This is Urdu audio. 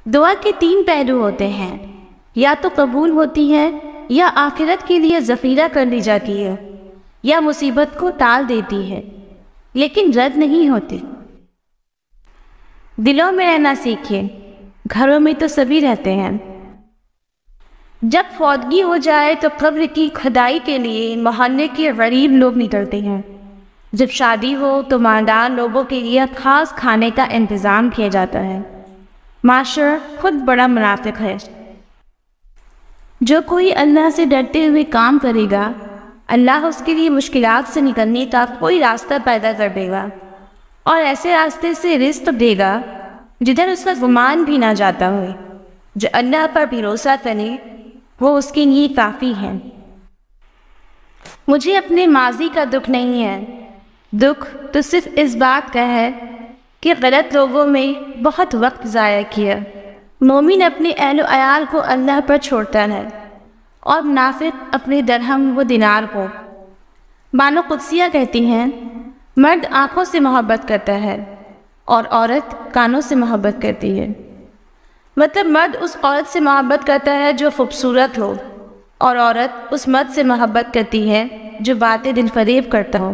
دعا کے 3 پہلو ہوتے ہیں، یا تو قبول ہوتی ہے، یا آخرت کے لیے ذخیرہ کر لی جاتی ہے، یا مصیبت کو ٹال دیتی ہے لیکن رد نہیں ہوتی۔ دلوں میں رہنا سیکھیے، گھروں میں تو سبھی رہتے ہیں۔ جب فوتگی ہو جائے تو قبر کی کھدائی کے لیے محلے کے غریب لوگ نکلتے ہیں۔ جب شادی ہو تو مالدار لوگوں کے لیے خاص کھانے کا انتظام کیا جاتا ہے۔ معاشر خود بڑا منافق ہے۔ جو کوئی اللہ سے ڈرتے ہوئے کام کرے گا، اللہ اس کے لیے مشکلات سے نکلنے کا کوئی راستہ پیدا کر دے گا، اور ایسے راستے سے رزق دے گا جدھر اس کا گمان بھی نہ جاتا ہو۔ جو اللہ پر بھروسہ کرے وہ اس کے لیے کافی ہے۔ مجھے اپنے ماضی کا دکھ نہیں ہے، دکھ تو صرف اس بات کا ہے کہ غلط لوگوں میں بہت وقت ضائع کیا۔ مومن اپنے اہل و عیال کو اللہ پر چھوڑتا ہے، اور منافق اپنے درہم و دینار کو۔ بانو قدسیہ کہتی ہیں، مرد آنکھوں سے محبت کرتا ہے اور عورت کانوں سے محبت کرتی ہے۔ مطلب مرد اس عورت سے محبت کرتا ہے جو خوبصورت ہو، اور عورت اس مرد سے محبت کرتی ہے جو باتیں دل فریب کرتا ہو۔